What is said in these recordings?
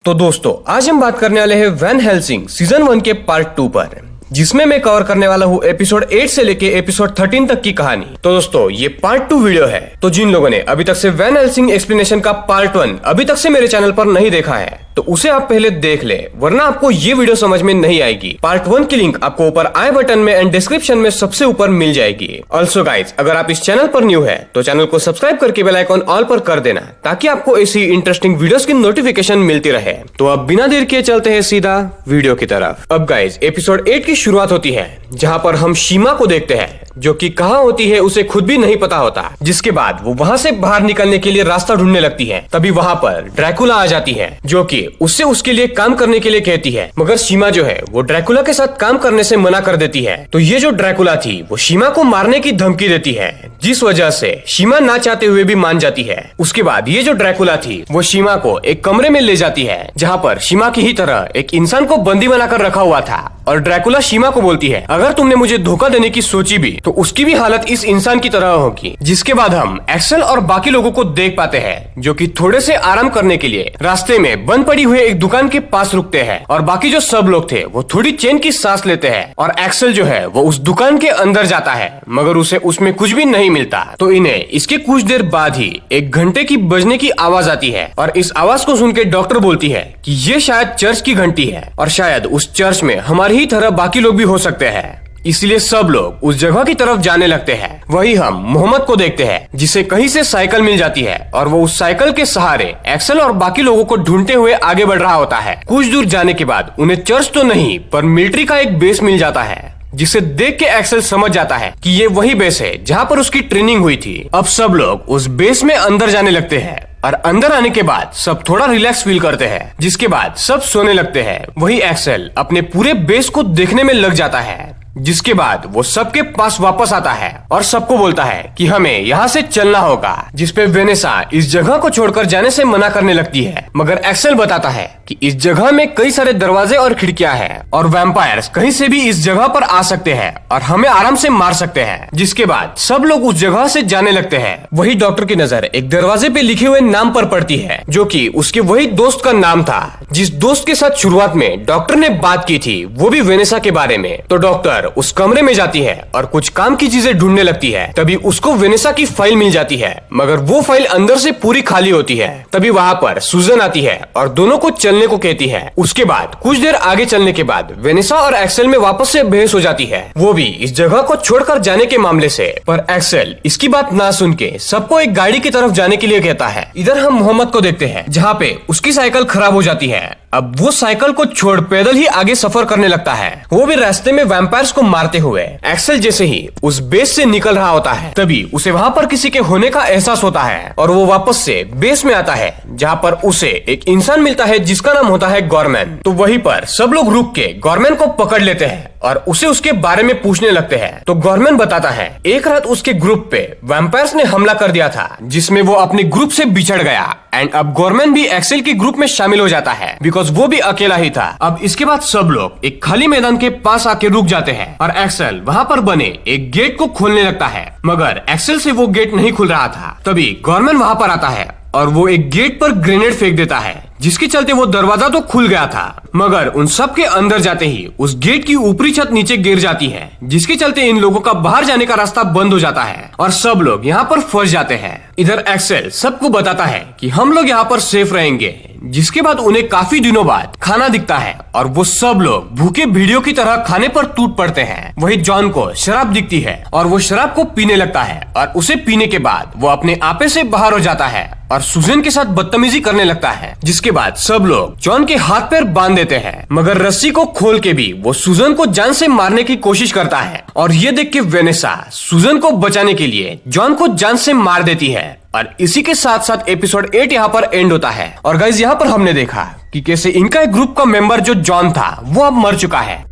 तो दोस्तों आज हम बात करने वाले हैं वैन हेल्सिंग सीजन 1 के पार्ट 2 पर, जिसमें मैं कवर करने वाला हूँ एपिसोड 8 से लेके एपिसोड 13 तक की कहानी। तो दोस्तों ये पार्ट 2 वीडियो है, तो जिन लोगों ने अभी तक से वैन हेल्सिंग एक्सप्लेनेशन का पार्ट 1 अभी तक से मेरे चैनल पर नहीं देखा है तो उसे आप पहले देख ले, वरना आपको ये वीडियो समझ में नहीं आएगी। पार्ट 1 की लिंक आपको ऊपर आई बटन में एंड डिस्क्रिप्शन में सबसे ऊपर मिल जाएगी। ऑल्सो गाइज, अगर आप इस चैनल पर न्यू है तो चैनल को सब्सक्राइब करके बेल आइकॉन ऑल पर कर देना, ताकि आपको ऐसी इंटरेस्टिंग वीडियोस की नोटिफिकेशन मिलती रहे। तो अब बिना देर किए चलते हैं सीधा वीडियो की तरफ। अब गाइज एपिसोड 8 की शुरुआत होती है, जहाँ पर हम शीमा को देखते हैं, जो कि कहाँ होती है उसे खुद भी नहीं पता होता। जिसके बाद वो वहाँ से बाहर निकलने के लिए रास्ता ढूंढने लगती है। तभी वहाँ पर ड्रैकुला आ जाती है, जो कि उससे उसके लिए काम करने के लिए कहती है, मगर शीमा जो है वो ड्रैकुला के साथ काम करने से मना कर देती है। तो ये जो ड्रैकुला थी वो शीमा को मारने की धमकी देती है, जिस वजह से शीमा ना चाहते हुए भी मान जाती है। उसके बाद ये जो ड्रैकुला थी वो शीमा को एक कमरे में ले जाती है, जहाँ पर शीमा की ही तरह एक इंसान को बंदी बनाकर रखा हुआ था। और ड्रैकुला शीमा को बोलती है, अगर तुमने मुझे धोखा देने की सोची भी तो उसकी भी हालत इस इंसान की तरह होगी। जिसके बाद हम एक्सेल और बाकी लोगों को देख पाते हैं, जो कि थोड़े से आराम करने के लिए रास्ते में बंद पड़ी हुई एक दुकान के पास रुकते हैं। और बाकी जो सब लोग थे वो थोड़ी चैन की सांस लेते हैं। और एक्सेल जो है वो उस दुकान के अंदर जाता है, मगर उसे उसमें कुछ भी नहीं मिलता। तो इन्हें इसके कुछ देर बाद ही एक घंटे की बजने की आवाज आती है। और इस आवाज को सुन के डॉक्टर बोलती है कि ये शायद चर्च की घंटी है, और शायद उस चर्च में हमारी ही तरह बाकी लोग भी हो सकते हैं। इसलिए सब लोग उस जगह की तरफ जाने लगते हैं। वही हम मोहम्मद को देखते हैं, जिसे कहीं से साइकिल मिल जाती है, और वो उस साइकिल के सहारे एक्सेल और बाकी लोगों को ढूंढते हुए आगे बढ़ रहा होता है। कुछ दूर जाने के बाद उन्हें चर्च तो नहीं पर मिलिट्री का एक बेस मिल जाता है, जिसे देख के एक्सेल समझ जाता है कि ये वही बेस है जहाँ पर उसकी ट्रेनिंग हुई थी। अब सब लोग उस बेस में अंदर जाने लगते हैं, और अंदर आने के बाद सब थोड़ा रिलैक्स फील करते हैं। जिसके बाद सब सोने लगते हैं। वही एक्सेल अपने पूरे बेस को देखने में लग जाता है। जिसके बाद वो सबके पास वापस आता है और सबको बोलता है कि हमें यहाँ से चलना होगा। जिसपे वेनेसा इस जगह को छोड़कर जाने से मना करने लगती है, मगर एक्सेल बताता है कि इस जगह में कई सारे दरवाजे और खिड़कियां हैं, और वैम्पायर्स कहीं से भी इस जगह पर आ सकते हैं और हमें आराम से मार सकते हैं। जिसके बाद सब लोग उस जगह से जाने लगते हैं। वही डॉक्टर की नजर एक दरवाजे पे लिखे हुए नाम पर पड़ती है, जो कि उसके वही दोस्त का नाम था, जिस दोस्त के साथ शुरुआत में डॉक्टर ने बात की थी, वो भी वेनेसा के बारे में। तो डॉक्टर उस कमरे में जाती है और कुछ काम की चीजें ढूंढने लगती है। तभी उसको वेनेसा की फाइल मिल जाती है, मगर वो फाइल अंदर से पूरी खाली होती है। तभी वहाँ पर सुजन आती है और दोनों को चलने को कहती है। उसके बाद कुछ देर आगे चलने के बाद वेनेसा और एक्सेल में वापस से बहस हो जाती है, वो भी इस जगह को छोड़कर जाने के मामले से। पर एक्सेल इसकी बात ना सुन के सबको एक गाड़ी की तरफ जाने के लिए कहता है। इधर हम मोहम्मद को देखते हैं, जहाँ पे उसकी साइकिल खराब हो जाती है। अब वो साइकिल को छोड़ पैदल ही आगे सफर करने लगता है, वो भी रास्ते में वैम्पायर्स को मारते हुए। एक्सेल जैसे ही उस बेस से निकल रहा होता है, तभी उसे वहाँ पर किसी के होने का एहसास होता है, और वो वापस से बेस में आता है, जहाँ पर उसे एक इंसान मिलता है जिसका नाम होता है गॉरमैन। तो वहीं पर सब लोग रुक के गॉरमैन को पकड़ लेते हैं और उसे उसके बारे में पूछने लगते हैं। तो गॉरमैन बताता है, एक रात उसके ग्रुप पे वैम्पायर्स ने हमला कर दिया था, जिसमें वो अपने ग्रुप से बिछड़ गया। एंड अब गॉरमैन भी एक्सेल के ग्रुप में शामिल हो जाता है, बिकॉज वो भी अकेला ही था। अब इसके बाद सब लोग एक खाली मैदान के पास आके रुक जाते हैं, और एक्सेल वहाँ पर बने एक गेट को खोलने लगता है, मगर एक्सेल से वो गेट नहीं खुल रहा था। तभी गॉरमैन वहाँ पर आता है और वो एक गेट पर ग्रेनेड फेंक देता है, जिसके चलते वो दरवाजा तो खुल गया था, मगर उन सब के अंदर जाते ही उस गेट की ऊपरी छत नीचे गिर जाती है, जिसके चलते इन लोगों का बाहर जाने का रास्ता बंद हो जाता है और सब लोग यहाँ पर फंस जाते हैं। इधर एक्सेल सबको बताता है कि हम लोग यहाँ पर सेफ रहेंगे। जिसके बाद उन्हें काफी दिनों बाद खाना दिखता है, और वो सब लोग भूखे भेड़ियों की तरह खाने पर टूट पड़ते हैं। वही जॉन को शराब दिखती है और वो शराब को पीने लगता है, और उसे पीने के बाद वो अपने आपे से बाहर हो जाता है और सुजन के साथ बदतमीजी करने लगता है। जिसके बाद सब लोग जॉन के हाथ पैर बांध देते हैं, मगर रस्सी को खोल के भी वो सुजन को जान से मारने की कोशिश करता है। और ये देख के वेनेसा सुजन को बचाने के लिए जॉन को जान से मार देती है। और इसी के साथ साथ एपिसोड 8 यहाँ पर एंड होता है। और गाइस यहाँ पर हमने देखा कि कैसे इनका एक ग्रुप का मेंबर जो जॉन था वो अब मर चुका है।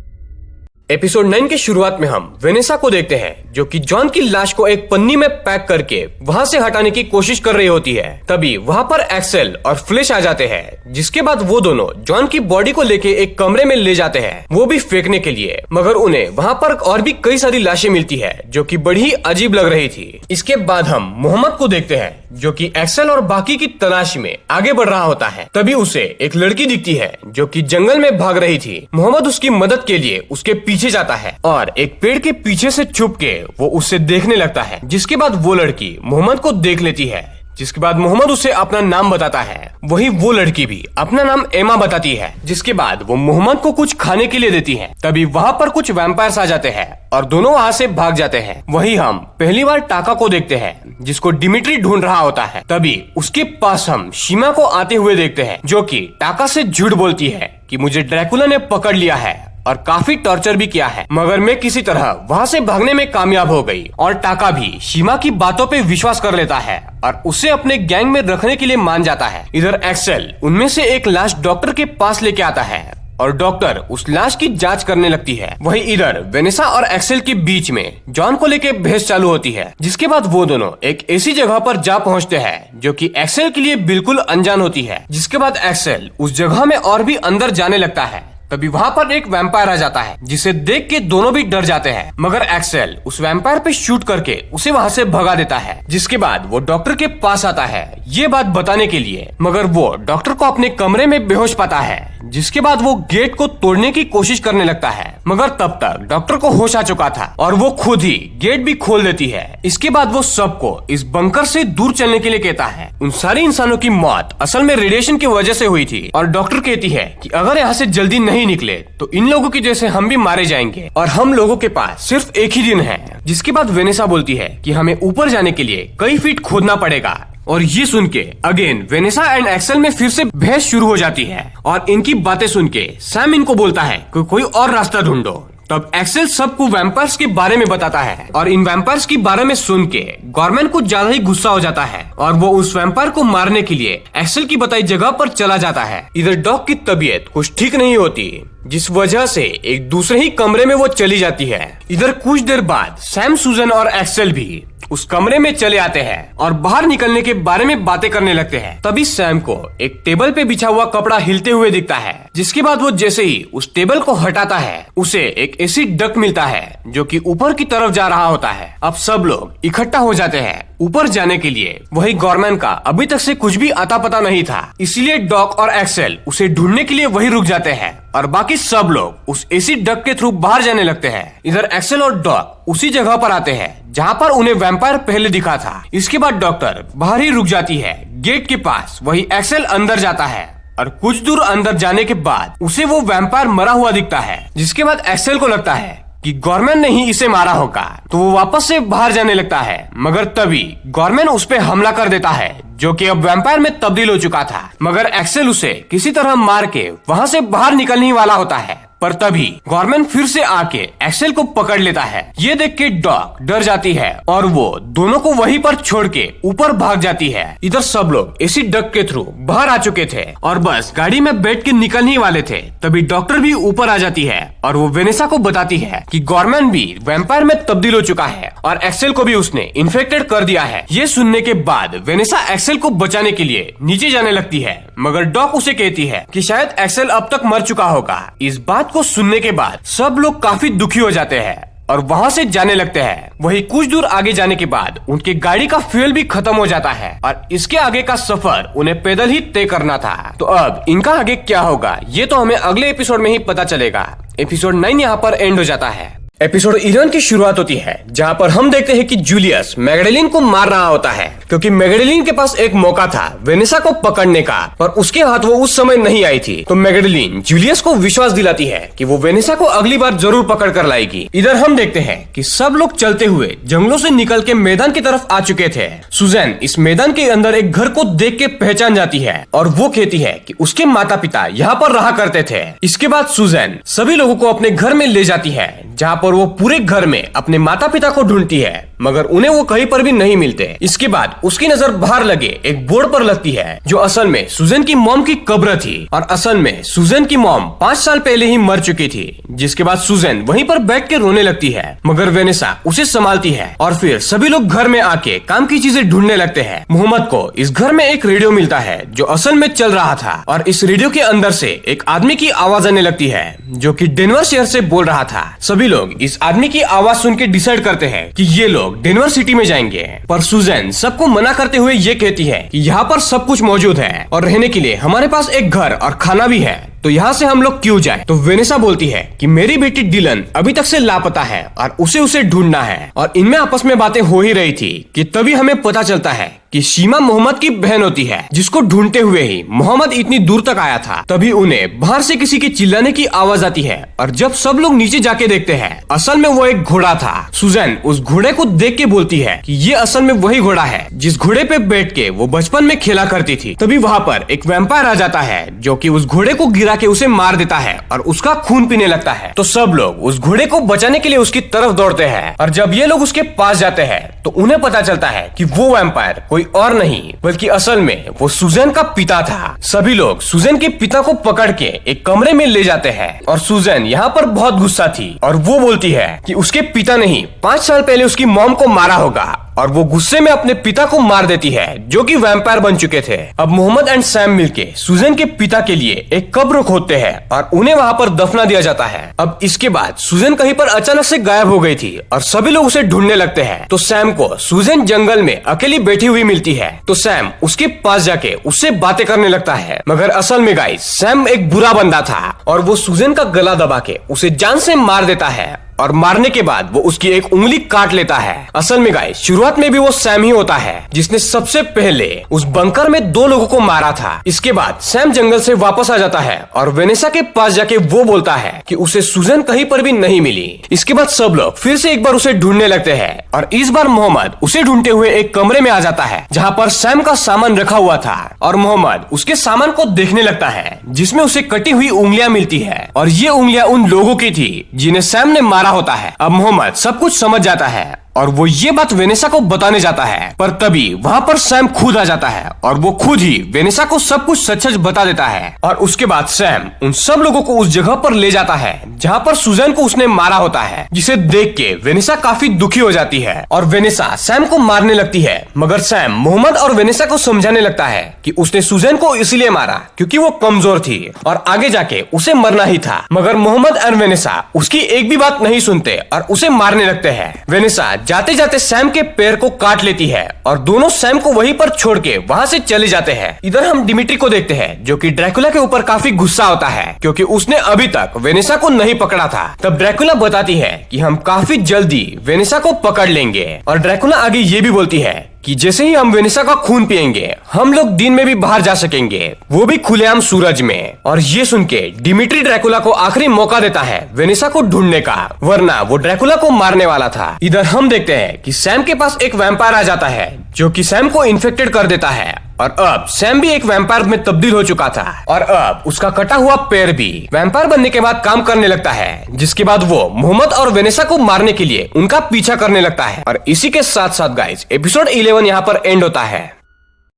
एपिसोड 9 के शुरुआत में हम वेनेसा को देखते हैं, जो कि जॉन की लाश को एक पन्नी में पैक करके वहां से हटाने की कोशिश कर रही होती है। तभी वहां पर एक्सेल और फ्लैश आ जाते हैं, जिसके बाद वो दोनों जॉन की बॉडी को लेके एक कमरे में ले जाते हैं, वो भी फेंकने के लिए। मगर उन्हें वहां पर और भी कई सारी लाशें मिलती है, जो कि बड़ी अजीब लग रही थी। इसके बाद हम मोहम्मद को देखते हैं, जो कि एक्सेल और बाकी की तलाश में आगे बढ़ रहा होता है। तभी उसे एक लड़की दिखती है जो कि जंगल में भाग रही थी। मोहम्मद उसकी मदद के लिए उसके पीछे जाता है और एक पेड़ के पीछे से छुप के वो उससे देखने लगता है, जिसके बाद वो लड़की मोहम्मद को देख लेती है। जिसके बाद मोहम्मद उसे अपना नाम बताता है। वही वो लड़की भी अपना नाम एमा बताती है। जिसके बाद वो मोहम्मद को कुछ खाने के लिए देती है। तभी वहाँ पर कुछ वैम्पायर्स आ जाते हैं और दोनों वहाँ से भाग जाते हैं। वही हम पहली बार टाका को देखते हैं, जिसको डिमिट्री ढूंढ रहा होता है। तभी उसके पास हम शीमा को आते हुए देखते हैं, जो कि टाका से झूठ बोलती है कि मुझे ड्रैकुला ने पकड़ लिया है और काफी टॉर्चर भी किया है, मगर मैं किसी तरह वहाँ से भागने में कामयाब हो गई। और टाका भी शीमा की बातों पे विश्वास कर लेता है और उसे अपने गैंग में रखने के लिए मान जाता है। इधर एक्सेल उनमें से एक लाश डॉक्टर के पास लेके आता है और डॉक्टर उस लाश की जांच करने लगती है। वही इधर वेनेसा और एक्सेल के बीच में जॉन को लेके बहस चालू होती है। जिसके बाद वो दोनों एक ऐसी जगह पर जा पहुंचते हैं जो कि एक्सेल के लिए बिल्कुल अनजान होती है। जिसके बाद एक्सेल उस जगह में और भी अंदर जाने लगता है। तभी वहाँ पर एक वैम्पायर आ जाता है, जिसे देख के दोनों भी डर जाते हैं, मगर एक्सेल उस वैम्पायर पे शूट करके उसे वहाँ से भगा देता है। जिसके बाद वो डॉक्टर के पास आता है ये बात बताने के लिए, मगर वो डॉक्टर को अपने कमरे में बेहोश पाता है। जिसके बाद वो गेट को तोड़ने की कोशिश करने लगता है, मगर तब तक डॉक्टर को होश आ चुका था और वो खुद ही गेट भी खोल देती है। इसके बाद वो सबको इस बंकर से दूर चलने के लिए कहता है। उन सारे इंसानों की मौत असल में रेडिएशन की वजह से हुई थी और डॉक्टर कहती है कि अगर यहाँ से जल्दी नहीं निकले तो इन लोगों की जैसे हम भी मारे जाएंगे और हम लोगों के पास सिर्फ एक ही दिन है। जिसके बाद वेनेसा बोलती है कि हमें ऊपर जाने के लिए कई फीट खोदना पड़ेगा। और ये सुन के अगेन वेनेसा एंड एक्सेल में फिर से बहस शुरू हो जाती है और इनकी बातें सुन के सैम इनको बोलता है कि कोई और रास्ता ढूंढो। तब एक्सेल सबको वैम्पायर्स के बारे में बताता है और इन वैम्पायर्स के बारे में सुन के गवर्नमेंट कुछ ज्यादा ही गुस्सा हो जाता है और वो उस वैम्पायर को मारने के लिए एक्सेल की बताई जगह पर चला जाता है। इधर डॉग की तबीयत कुछ ठीक नहीं होती, जिस वजह से एक दूसरे ही कमरे में वो चली जाती है। इधर कुछ देर बाद सैम, सुजन और एक्सेल भी उस कमरे में चले आते हैं और बाहर निकलने के बारे में बातें करने लगते हैं। तभी सैम को एक टेबल पे बिछा हुआ कपड़ा हिलते हुए दिखता है। जिसके बाद वो जैसे ही उस टेबल को हटाता है उसे एक ऐसी डक मिलता है जो कि ऊपर की तरफ जा रहा होता है। अब सब लोग इकट्ठा हो जाते हैं ऊपर जाने के लिए। वही गवर्नमेंट का अभी तक से कुछ भी अता पता नहीं था, इसलिए डॉक और एक्सेल उसे ढूंढने के लिए वही रुक जाते हैं और बाकी सब लोग उस एसी डक के थ्रू बाहर जाने लगते हैं। इधर एक्सेल और डॉक उसी जगह पर आते हैं जहाँ पर उन्हें वैम्पायर पहले दिखा था। इसके बाद डॉक्टर बाहर ही रुक जाती है गेट के पास। वही एक्सेल अंदर जाता है और कुछ दूर अंदर जाने के बाद उसे वो वैम्पायर मरा हुआ दिखता है। जिसके बाद एक्सेल को लगता है कि गवर्नमेंट ने ही इसे मारा होगा, तो वो वापस से बाहर जाने लगता है, मगर तभी गवर्नमेंट उस पे हमला कर देता है जो कि अब वैम्पायर में तब्दील हो चुका था। मगर एक्सेल उसे किसी तरह मार के वहाँ से बाहर निकलने ही वाला होता है, पर तभी गवर्नमेंट फिर से आके एक्सेल को पकड़ लेता है। ये देख के डॉग डर जाती है और वो दोनों को वहीं पर छोड़ के ऊपर भाग जाती है। इधर सब लोग इसी डक के थ्रू बाहर आ चुके थे और बस गाड़ी में बैठ के निकलने ही वाले थे। तभी डॉक्टर भी ऊपर आ जाती है और वो वेनेसा को बताती है कि गवर्नमेंट भी वैम्पायर में तब्दील हो चुका है और एक्सेल को भी उसने इन्फेक्टेड कर दिया है। ये सुनने के बाद वेनेसा एक्सेल को बचाने के लिए नीचे जाने लगती है, मगर डॉग उसे कहती है कि शायद एक्सेल अब तक मर चुका होगा। इस बात को सुनने के बाद सब लोग काफी दुखी हो जाते हैं और वहाँ से जाने लगते हैं। वही कुछ दूर आगे जाने के बाद उनके गाड़ी का फ्यूल भी खत्म हो जाता है और इसके आगे का सफर उन्हें पैदल ही तय करना था। तो अब इनका आगे क्या होगा ये तो हमें अगले एपिसोड में ही पता चलेगा। एपिसोड 9 यहाँ पर एंड हो जाता है। एपिसोड 11 की शुरुआत होती है जहाँ पर हम देखते हैं कि जूलियस मैगडेलिन को मार रहा होता है, क्योंकि मैगडेलिन के पास एक मौका था वेनेसा को पकड़ने का, पर उसके हाथ वो उस समय नहीं आई थी। तो मैगडेलिन जूलियस को विश्वास दिलाती है कि वो वेनेसा को अगली बार जरूर पकड़ कर लाएगी। इधर हम देखते हैं कि सब लोग चलते हुए जंगलों से निकल के मैदान की तरफ आ चुके थे। सुजैन इस मैदान के अंदर एक घर को देख के पहचान जाती है और वो कहती है कि उसके माता पिता यहाँ पर रहा करते थे। इसके बाद सुजैन सभी लोगों को अपने घर में ले जाती है, जहाँ पर वो पूरे घर में अपने माता पिता को ढूंढती है, मगर उन्हें वो कहीं पर भी नहीं मिलते। इसके बाद उसकी नजर बाहर लगे एक बोर्ड पर लगती है जो असल में सुजैन की मॉम की कब्र थी और असल में सुजैन की मॉम 5 साल पहले ही मर चुकी थी। जिसके बाद सुजैन वहीं पर बैठ के रोने लगती है, मगर वेनेसा उसे संभालती है और फिर सभी लोग घर में आके काम की चीजें ढूंढने लगते हैं। मोहम्मद को इस घर में एक रेडियो मिलता है जो असल में चल रहा था और इस रेडियो के अंदर से एक आदमी की आवाज आने लगती है जो कि डेनवर शहर से बोल रहा था। सभी लोग इस आदमी की आवाज सुन के डिसाइड करते हैं कि ये लोग डेनवर सिटी में जाएंगे। पर सुजैन सबको मना करते हुए ये कहती है कि यहाँ पर सब कुछ मौजूद है और रहने के लिए हमारे पास एक घर और खाना भी है, तो यहाँ से हम लोग क्यों जाएं? तो वेनेसा बोलती है कि मेरी बेटी डिलन अभी तक से लापता है और उसे ढूंढना है। और इनमें आपस में बातें हो ही रही थी कि तभी हमें पता चलता है कि शीमा मोहम्मद की बहन होती है, जिसको ढूंढते हुए ही मोहम्मद इतनी दूर तक आया था। तभी उन्हें बाहर से किसी के चिल्लाने की आवाज आती है और जब सब लोग नीचे जाके देखते हैं, असल में वो एक घोड़ा था। सुजैन उस घोड़े को देख के बोलती है कि ये असल में वही घोड़ा है जिस घोड़े पे बैठ के वो बचपन में खेला करती थी। तभी वहाँ पर एक वैम्पायर आ जाता है जो कि उस घोड़े को गिरा के उसे मार देता है और उसका खून पीने लगता है। तो सब लोग उस घोड़े को बचाने के लिए उसकी तरफ दौड़ते हैं और जब ये लोग उसके पास जाते हैं तो उन्हें पता चलता है कि वो वैम्पायर कोई और नहीं बल्कि असल में वो सुजैन का पिता था। सभी लोग सुजैन के पिता को पकड़ के एक कमरे में ले जाते हैं और सुजैन यहाँ पर बहुत गुस्सा थी और वो बोलती है कि उसके पिता ने ही 5 साल पहले उसकी मॉम को मारा होगा और वो गुस्से में अपने पिता को मार देती है जो कि वैम्पायर बन चुके थे। अब मोहम्मद एंड सैम मिलके सुजैन के पिता के लिए एक कब्र खोदते हैं और उन्हें वहाँ पर दफना दिया जाता है। अब इसके बाद सुजैन कहीं पर अचानक से गायब हो गई थी और सभी लोग उसे ढूंढने लगते हैं। तो सैम को सुजैन जंगल में अकेली बैठी हुई मिलती है, तो सैम उसके पास जाके उससे बातें करने लगता है। मगर असल में गाइस सैम एक बुरा बंदा था और वो सुजैन का गला दबा के उसे जान से मार देता है और मारने के बाद वो उसकी एक उंगली काट लेता है। असल में गाइस शुरुआत में भी वो सैम ही होता है जिसने सबसे पहले उस बंकर में 2 लोगों को मारा था। इसके बाद सैम जंगल से वापस आ जाता है और वेनेसा के पास जाके वो बोलता है कि उसे सुजैन कहीं पर भी नहीं मिली। इसके बाद सब लोग फिर से एक बार उसे ढूंढने लगते हैं और इस बार मोहम्मद उसे ढूंढते हुए एक कमरे में आ जाता है जहाँ पर सैम का सामान रखा हुआ था और मोहम्मद उसके सामान को देखने लगता है जिसमें उसे कटी हुई उंगलियां मिलती है और ये उंगलियां उन लोगों की थी जिन्हें सैम ने मारा होता है। अब मोहम्मद सब कुछ समझ जाता है और वो ये बात वेनेसा को बताने जाता है, पर तभी वहाँ पर सैम खुद आ जाता है और वो खुद ही वेनेसा को सब कुछ सच-सच बता देता है। और उसके बाद सैम उन सब लोगों को उस जगह पर ले जाता है जहाँ पर सुजैन को उसने मारा होता है, जिसे देख के वेनेसा काफी दुखी हो जाती है और वेनेसा सैम को मारने लगती है। मगर सैम मोहम्मद और वेनेसा को समझाने लगता है कि उसने सुजैन को इसलिए मारा क्योंकि वो कमजोर थी और आगे जाके उसे मरना ही था। मगर मोहम्मद और वेनेसा उसकी एक भी बात नहीं सुनते और उसे मारने लगते हैं। वेनेसा जाते जाते सैम के पैर को काट लेती है और दोनों सैम को वहीं पर छोड़ के वहाँ से चले जाते हैं। इधर हम डिमिट्री को देखते हैं जो कि ड्रैकुला के ऊपर काफी गुस्सा होता है क्योंकि उसने अभी तक वेनेसा को नहीं पकड़ा था। तब ड्रैकुला बताती है कि हम काफी जल्दी वेनेसा को पकड़ लेंगे और ड्रैकुला आगे ये भी बोलती है कि जैसे ही हम वेनेसा का खून पिएंगे हम लोग दिन में भी बाहर जा सकेंगे, वो भी खुलेआम सूरज में। और ये सुन के डिमिट्री ड्रैकुला को आखिरी मौका देता है वेनेसा को ढूंढने का, वरना वो ड्रैकुला को मारने वाला था। इधर हम देखते हैं कि सैम के पास एक वैम्पायर आ जाता है जो कि सैम को इन्फेक्टेड कर देता है और अब सैम भी एक वैम्पायर में तब्दील हो चुका था और अब उसका कटा हुआ पैर भी वैम्पायर बनने के बाद काम करने लगता है, जिसके बाद वो मोहम्मद और वेनेसा को मारने के लिए उनका पीछा करने लगता है। और इसी के साथ साथ गाइस एपिसोड 11 यहाँ पर एंड होता है।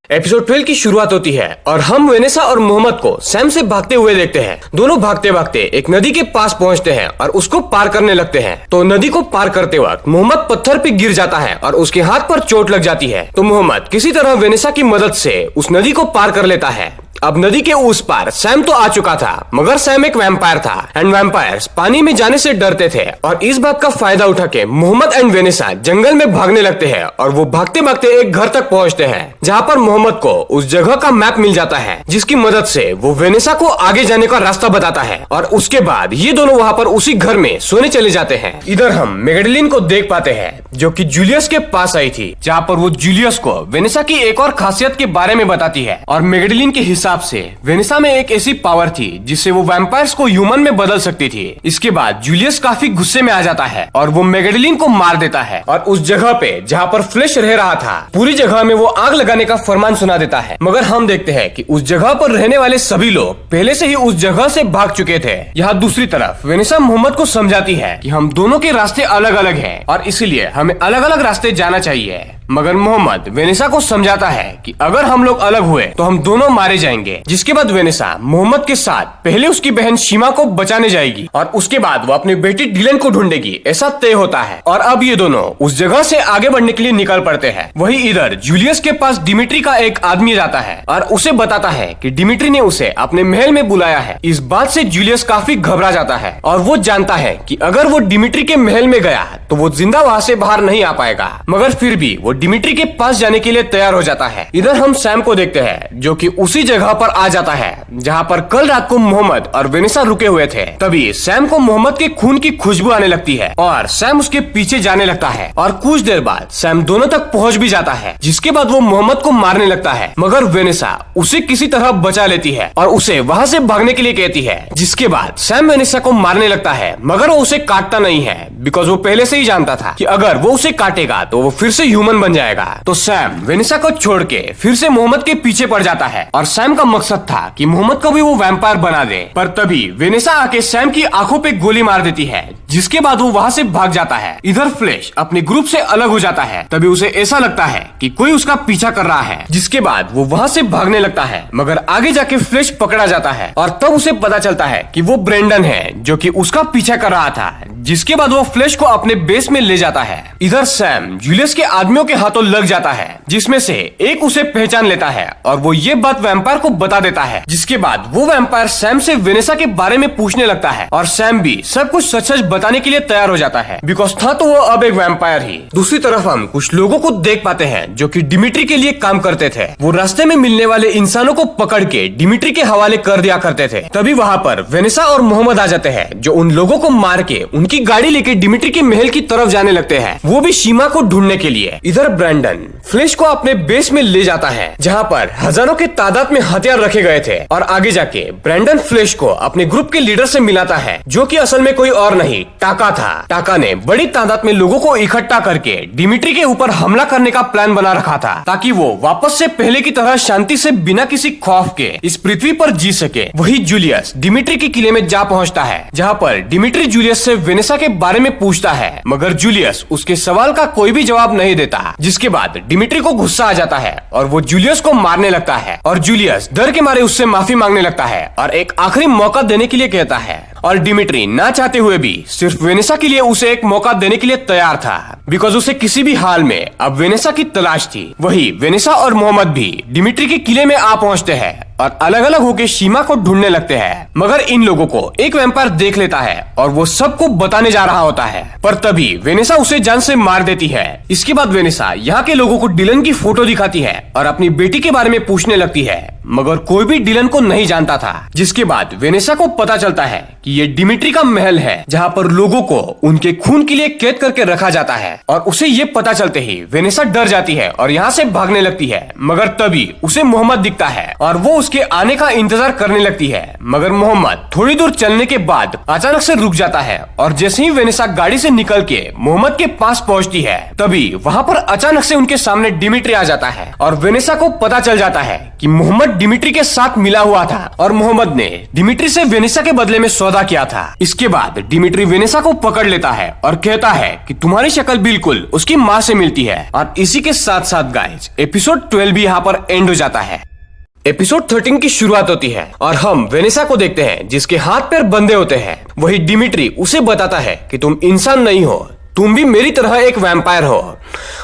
एपिसोड 12 की शुरुआत होती है और हम वेनेसा और मोहम्मद को सैम से भागते हुए देखते हैं। दोनों भागते भागते एक नदी के पास पहुंचते हैं और उसको पार करने लगते हैं। तो नदी को पार करते वक्त मोहम्मद पत्थर पे गिर जाता है और उसके हाथ पर चोट लग जाती है। तो मोहम्मद किसी तरह वेनेसा की मदद से उस नदी को पार कर लेता है। अब नदी के उस पार सैम तो आ चुका था, मगर सैम एक वैम्पायर था एंड वैम्पायर्स पानी में जाने से डरते थे और इस बात का फायदा उठा के मोहम्मद एंड वेनेसा जंगल में भागने लगते हैं और वो भागते भागते एक घर तक पहुंचते हैं जहां पर मोहम्मद को उस जगह का मैप मिल जाता है, जिसकी मदद से वो वेनेसा को आगे जाने का रास्ता बताता है और उसके बाद ये दोनों वहाँ पर उसी घर में सोने चले जाते हैं। इधर हम मैगडलिन को देख पाते हैं जो कि जूलियस के पास आई थी, जहाँ पर वो जूलियस को वेनेसा की एक और खासियत के बारे में बताती है और मैगडलिन के हिसाब से वेनेसा में एक ऐसी पावर थी जिससे वो वैम्पायर्स को ह्यूमन में बदल सकती थी। इसके बाद जूलियस काफी गुस्से में आ जाता है और वो मैगडलिन को मार देता है और उस जगह पे जहाँ पर फ्लैश रह रहा था पूरी जगह में वो आग लगाने का फरमान सुना देता है। मगर हम देखते हैं कि उस जगह पर रहने वाले सभी लोग पहले से ही उस जगह से भाग चुके थे। यहाँ दूसरी तरफ वेनेसा मोहम्मद को समझाती है कि हम दोनों के रास्ते अलग अलग हैं और इसलिए हमें अलग अलग रास्ते जाना चाहिए। मगर मोहम्मद वेनेसा को समझाता है कि अगर हम लोग अलग हुए तो हम दोनों मारे जाएंगे। जिसके बाद वेनेसा मोहम्मद के साथ पहले उसकी बहन शीमा को बचाने जाएगी और उसके बाद वो अपनी बेटी डिलन को ढूंढेगी, ऐसा तय होता है। और अब ये दोनों उस जगह से आगे बढ़ने के लिए निकल पड़ते हैं। वही इधर जूलियस के पास डिमिट्री का एक आदमी जाता है और उसे बताता है कि डिमिट्री ने उसे अपने महल में बुलाया है। इस बात से जूलियस काफी घबरा जाता है और वो जानता है कि अगर वो डिमिट्री के महल में गया तो वो जिंदा वहाँ से बाहर नहीं आ पाएगा, मगर फिर भी वो डिमिट्री के पास जाने के लिए तैयार हो जाता है। इधर हम सैम को देखते हैं जो कि उसी जगह पर आ जाता है जहाँ पर कल रात को मोहम्मद और वेनेसा रुके हुए थे। तभी सैम को मोहम्मद के खून की खुशबू आने लगती है और सैम उसके पीछे जाने लगता है और कुछ देर बाद सैम दोनों तक पहुँच भी जाता है। जिसके बाद वो मोहम्मद को मारने लगता है, मगर वेनेसा उसे किसी तरह बचा लेती है और उसे वहाँ से भागने के लिए कहती है। जिसके बाद सैम वेनेसा को मारने लगता है, मगर वो उसे काटता नहीं है बिकॉज वो पहले से ही जानता था कि अगर वो उसे काटेगा तो वो फिर से ह्यूमन बन जाएगा। तो सैम वेनेसा को छोड़ के फिर से मोहम्मद के पीछे पड़ जाता है और सैम का मकसद था कि मोहम्मद को भी वो वैम्पायर बना दे। पर तभी वेनेसा आके सैम की आंखों पे गोली मार देती है, जिसके बाद वो वहाँ से भाग जाता है। इधर फ्लैश अपने ग्रुप से अलग हो जाता है। तभी उसे ऐसा लगता है कि कोई उसका पीछा कर रहा है, जिसके बाद वो वहाँ से भागने लगता है, मगर आगे जाके फ्लैश पकड़ा जाता है और तब उसे पता चलता है कि वो ब्रेंडन है जो कि उसका पीछा कर रहा था। जिसके बाद वो फ्लैश को अपने बेस में ले जाता है। इधर सैम जूलियस के आदमियों के हाथों लग जाता है, जिसमें से एक उसे पहचान लेता है और वो ये बात वैम्पायर को बता देता है। जिसके बाद वो वैम्पायर सैम से वेनेसा के बारे में पूछने लगता है और सैम भी सब कुछ सच सच बताने के लिए तैयार हो जाता है, बिकॉज था तो वो अब एक वैम्पायर ही। दूसरी तरफ हम कुछ लोगों को देख पाते हैं जो कि डिमिट्री के लिए काम करते थे। वो रास्ते में मिलने वाले इंसानों को पकड़ के डिमिट्री के हवाले कर दिया करते थे। तभी वहाँ पर वेनेसा और मोहम्मद आ जाते हैं जो उन लोगों को मार के उनकी गाड़ी लेके डिमिट्री के महल की तरफ जाने लगते हैं, वो भी शीमा को ढूंढने के लिए। इधर ब्रैंडन फ्लैश को अपने बेस में ले जाता है जहाँ पर हजारों के तादाद में हथियार रखे गए थे और आगे जाके ब्रैंडन फ्लैश को अपने ग्रुप के लीडर से मिलाता है जो कि असल में कोई और नहीं टाका था। टाका ने बड़ी तादाद में लोगों को इकट्ठा करके डिमिट्री के ऊपर हमला करने का प्लान बना रखा था ताकि वो वापस से पहले की तरह शांति से बिना किसी खौफ के इस पृथ्वी पर जी सके। वही जूलियस डिमिट्री के किले में जा पहुंचता है जहाँ पर डिमिट्री जूलियस से वेनेसा के बारे में पूछता है, मगर जूलियस उसके सवाल का कोई भी जवाब नहीं देता। जिसके बाद डिमिट्री को गुस्सा आ जाता है और वो जूलियस को मारने लगता है और जूलियस डर के मारे उससे माफी मांगने लगता है और एक आखिरी मौका देने के लिए कहता है। और डिमिट्री ना चाहते हुए भी सिर्फ वेनेसा के लिए उसे एक मौका देने के लिए तैयार था, बिकॉज उसे किसी भी हाल में अब वेनेसा की तलाश थी। वही वेनेसा और मोहम्मद भी डिमिट्री के किले में आ पहुंचते हैं और अलग अलग होकर शीमा को ढूंढने लगते हैं, मगर इन लोगों को एक वैम्पायर देख लेता है और वो सबको बताने जा रहा होता है। पर तभी वेनेसा उसे जान से मार देती है। इसके बाद वेनेसा यहाँ के लोगों को डिलन की फोटो दिखाती है और अपनी बेटी के बारे में पूछने लगती है, मगर कोई भी डिलन को नहीं जानता था। जिसके बाद वेनेसा को पता चलता है कि ये डिमिट्री का महल है जहाँ पर लोगों को उनके खून के लिए कैद करके रखा जाता है। और उसे ये पता चलते ही वेनेसा डर जाती है और यहाँ से भागने लगती है, मगर तभी उसे मोहम्मद दिखता है और वो उसके आने का इंतजार करने लगती है। मगर मोहम्मद थोड़ी दूर चलने के बाद अचानक से रुक जाता है और जैसे ही वेनेसा गाड़ी से निकल के मोहम्मद के पास पहुँचती है तभी वहाँ पर अचानक से उनके सामने डिमिट्री आ जाता है और वेनेसा को पता चल जाता है कि मोहम्मद डिमिट्री के साथ मिला हुआ था और मोहम्मद ने डिमिट्री से वेनेसा के बदले में सौदा किया था। इसके बाद डिमिट्री वेनेसा को पकड़ लेता है और कहता है कि तुम्हारी शक्ल बिल्कुल उसकी माँ से मिलती है। और इसी के साथ साथ गाइस एपिसोड 12 भी यहाँ पर एंड हो जाता है। एपिसोड 13 की शुरुआत होती है और हम वेनेसा को देखते हैं जिसके हाथ पैर बंधे होते हैं। वही डिमिट्री उसे बताता है कि तुम इंसान नहीं हो, तुम भी मेरी तरह एक वैम्पायर हो।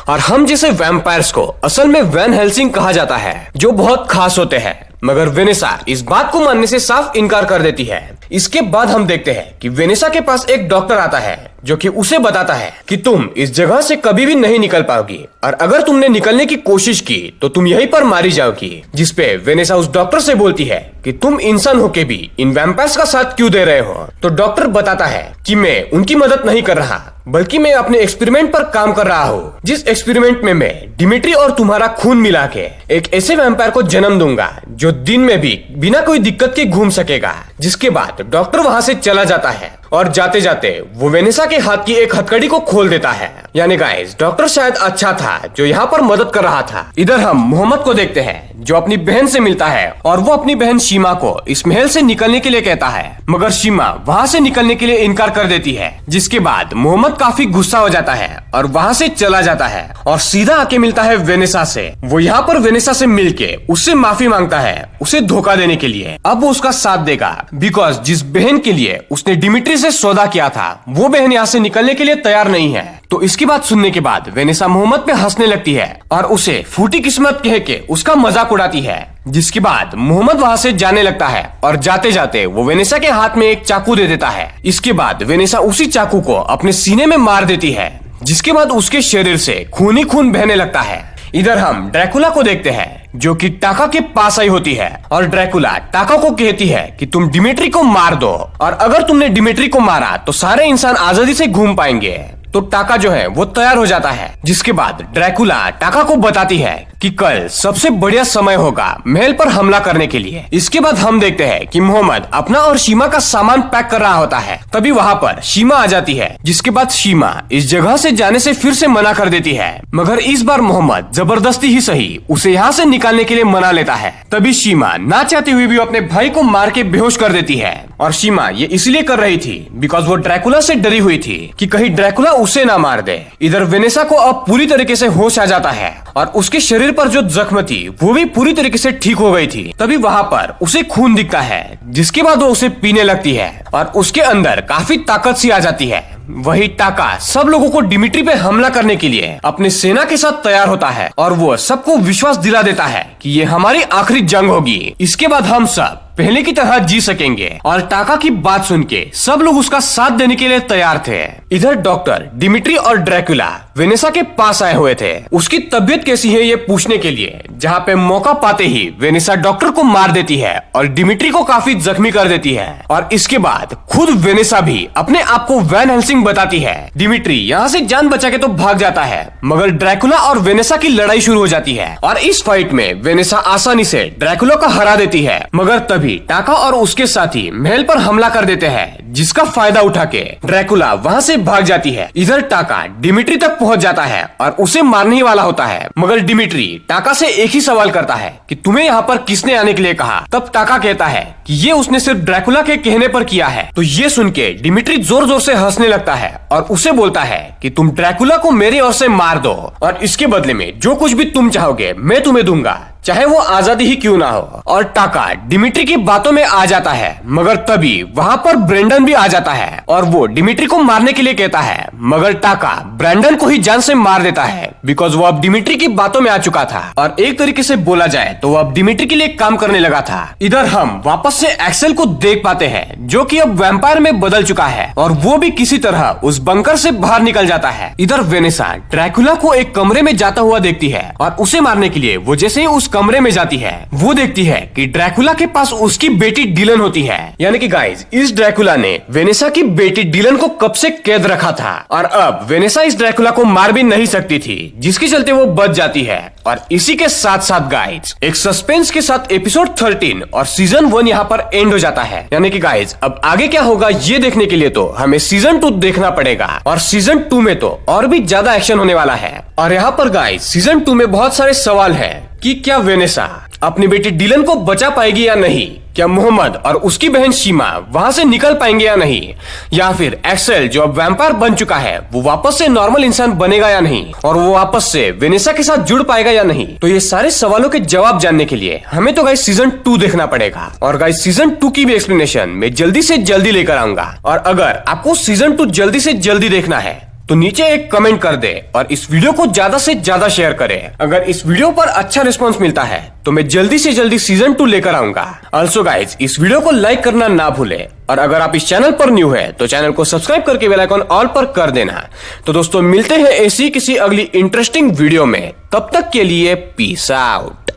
और हम जैसे वैम्पायर्स को असल में वैन हेल्सिंग कहा जाता है जो बहुत खास होते हैं, मगर वेनेसा इस बात को मानने से साफ इनकार कर देती है। इसके बाद हम देखते हैं कि वेनेसा के पास एक डॉक्टर आता है जो कि उसे बताता है कि तुम इस जगह से कभी भी नहीं निकल पाओगी और अगर तुमने निकलने की कोशिश की तो तुम यहीं पर मारी जाओगी। जिसपे वेनेसा उस डॉक्टर से बोलती है कि तुम इंसान होके भी इन वैम्पायर्स का साथ क्यों दे रहे हो। तो डॉक्टर बताता है कि मैं उनकी मदद नहीं कर रहा बल्कि मैं अपने एक्सपेरिमेंट पर काम कर रहा हूँ, जिस एक्सपेरिमेंट में मैं डिमिट्री और तुम्हारा खून मिला के एक ऐसे वैम्पायर को जन्म दूंगा जो दिन में भी बिना कोई दिक्कत के घूम सकेगा। जिसके बाद डॉक्टर वहाँ से चला जाता है और जाते जाते वो वेनेसा के हाथ की एक हथकड़ी को खोल देता है। यानी गाइस डॉक्टर शायद अच्छा था जो यहाँ पर मदद कर रहा था। इधर हम मोहम्मद को देखते हैं जो अपनी बहन से मिलता है और वो अपनी बहन शीमा को इस महल से निकलने के लिए कहता है, मगर शीमा वहाँ से निकलने के लिए इनकार कर देती है। जिसके बाद मोहम्मद काफी गुस्सा हो जाता है और वहाँ से चला जाता है और सीधा आके मिलता है वेनेसा से। वो यहाँ पर वेनेसा से मिलके उससे माफी मांगता है उसे धोखा देने के लिए। अब वो उसका साथ देगा बिकॉज जिस बहन के लिए उसने डिमिट्री से सौदा किया था वो बहन यहाँ से निकलने के लिए तैयार नहीं है। तो इसकी बात सुनने के बाद वेनेसा मोहम्मद पे हंसने लगती है और उसे फूटी किस्मत कह के उसका मजाक उड़ाती है। जिसके बाद मोहम्मद वहाँ से जाने लगता है और जाते जाते वो वेनेसा के हाथ में एक चाकू दे देता है। इसके बाद वेनेसा उसी चाकू को अपने सीने में मार देती है, जिसके बाद उसके शरीर से खून ही खून बहने लगता है। इधर हम ड्रैकुला को देखते हैं जो कि टाका के पास आई होती है और ड्रैकुला टाका को कहती है कि तुम डिमिट्री को मार दो और अगर तुमने डिमिट्री को मारा तो सारे इंसान आजादी से घूम पाएंगे। तो टाका जो है वो तैयार हो जाता है। जिसके बाद ड्रैकुला टाका को बताती है कि कल सबसे बढ़िया समय होगा महल पर हमला करने के लिए। इसके बाद हम देखते हैं कि मोहम्मद अपना और शीमा का सामान पैक कर रहा होता है। तभी वहाँ पर शीमा आ जाती है, जिसके बाद शीमा इस जगह से जाने से फिर से मना कर देती है, मगर इस बार मोहम्मद जबरदस्ती ही सही उसे यहाँ से निकालने के लिए मना लेता है। तभी शीमा ना चाहती हुई भी अपने भाई को मार के बेहोश कर देती है और शीमा ये इसलिए कर रही थी बिकॉज वो ड्रैकुला से डरी हुई थी कि कहीं ड्रैकुला उसे ना मार दे। इधर वेनेसा को अब पूरी तरीके से होश आ जाता है और उसके शरीर पर जो जख्म थी वो भी पूरी तरीके से ठीक हो गई थी। तभी वहाँ पर उसे खून दिखता है, जिसके बाद वो उसे पीने लगती है और उसके अंदर काफी ताकत सी आ जाती है। वही टाका सब लोगों को डिमिट्री पे हमला करने के लिए अपने सेना के साथ तैयार होता है और वो सबको विश्वास दिला देता है कि ये हमारी आखिरी जंग होगी। इसके बाद हम सब पहले की तरह जी सकेंगे और टाका की बात सुन के सब लोग उसका साथ देने के लिए तैयार थे। इधर डॉक्टर डिमिट्री और ड्रैकुला वेनेसा के पास आए हुए थे उसकी तबीयत कैसी है ये पूछने के लिए, जहाँ पे मौका पाते ही वेनेसा डॉक्टर को मार देती है और डिमिट्री को काफी जख्मी कर देती है। और इसके बाद खुद वेनेसा भी अपने आप को वैन हेल्सिंग बताती है। डिमिट्री यहाँ से जान बचा के तो भाग जाता है, मगर ड्रैकुला और वेनेसा की लड़ाई शुरू हो जाती है और इस फाइट में वेनेसा आसानी से ड्रैकुला को हरा देती है। मगर तभी टाका और उसके साथी महल पर हमला कर देते हैं, जिसका फायदा उठा के ड्रैकुला वहाँ से भाग जाती है। इधर टाका डिमिट्री तक पहुँच जाता है और उसे मारने ही वाला होता है, मगर डिमिट्री टाका से एक ही सवाल करता है कि तुम्हें यहाँ पर किसने आने के लिए कहा। तब टाका कहता है कि ये उसने सिर्फ ड्रैकुला के कहने पर किया है। तो ये सुन के डिमिट्री जोर जोर से हंसने लगता है और उसे बोलता है कि तुम ड्रैकुला को मेरी ओर से मार दो और इसके बदले में जो कुछ भी तुम चाहोगे मैं तुम्हें दूंगा, चाहे वो आजादी ही क्यों ना हो। और टाका डिमिट्री की बातों में आ जाता है, मगर तभी वहाँ पर ब्रेंडन भी आ जाता है और वो डिमिट्री को मारने के लिए कहता है, मगर टाका ब्रेंडन को ही जान से मार देता है बिकॉज वो अब डिमिट्री की बातों में आ चुका था और एक तरीके से बोला जाए तो वो अब डिमिट्री के लिए काम करने लगा था। इधर हम वापस से एक्सेल को देख पाते हैं जो कि अब वैम्पायर में बदल चुका है और वो भी किसी तरह उस बंकर से बाहर निकल जाता है। इधर वेनेसा ड्रैकुला को एक कमरे में जाता हुआ देखती है और उसे मारने के लिए वो जैसे ही उस कमरे में जाती है वो देखती है कि ड्रैकुला के पास उसकी बेटी डिलन होती है। यानी कि गाइस इस ड्रैकुला ने वेनेसा की बेटी डिलन को कब से कैद रखा था और अब वेनेसा इस ड्रैकुला को मार भी नहीं सकती थी, जिसके चलते वो बच जाती है। और इसी के साथ साथ गाइस एक सस्पेंस के साथ एपिसोड 13 और सीजन 1 यहाँ पर एंड हो जाता है। यानी कि गाइस अब आगे क्या होगा ये देखने के लिए तो हमें सीजन 2 देखना पड़ेगा और सीजन 2 में तो और भी ज्यादा एक्शन होने वाला है। और यहाँ पर गाइस सीजन 2 में बहुत सारे सवाल है कि क्या वेनेसा अपनी बेटी डिलन को बचा पाएगी या नहीं, क्या मोहम्मद और उसकी बहन शीमा वहां से निकल पाएंगे या नहीं, या फिर एक्सेल जो अब वैम्पायर बन चुका है वो वापस से नॉर्मल इंसान बनेगा या नहीं और वो वापस से वेनेसा के साथ जुड़ पाएगा या नहीं। तो ये सारे सवालों के जवाब जानने के लिए हमें तो गाइस सीजन 2 देखना पड़ेगा और गाइस सीजन 2 की भी एक्सप्लेनेशन मैं जल्दी से जल्दी लेकर आऊंगा। और अगर आपको सीजन 2 जल्दी से जल्दी देखना है तो नीचे एक कमेंट कर दे और इस वीडियो को ज्यादा से ज्यादा शेयर करें। अगर इस वीडियो पर अच्छा रिस्पांस मिलता है तो मैं जल्दी से जल्दी सीजन 2 लेकर आऊंगा। ऑल्सो गाइज इस वीडियो को लाइक करना ना भूले और अगर आप इस चैनल पर न्यू है तो चैनल को सब्सक्राइब करके बेल आइकन ऑल पर कर देना। तो दोस्तों मिलते हैं ऐसी किसी अगली इंटरेस्टिंग वीडियो में, तब तक के लिए पीस आउट।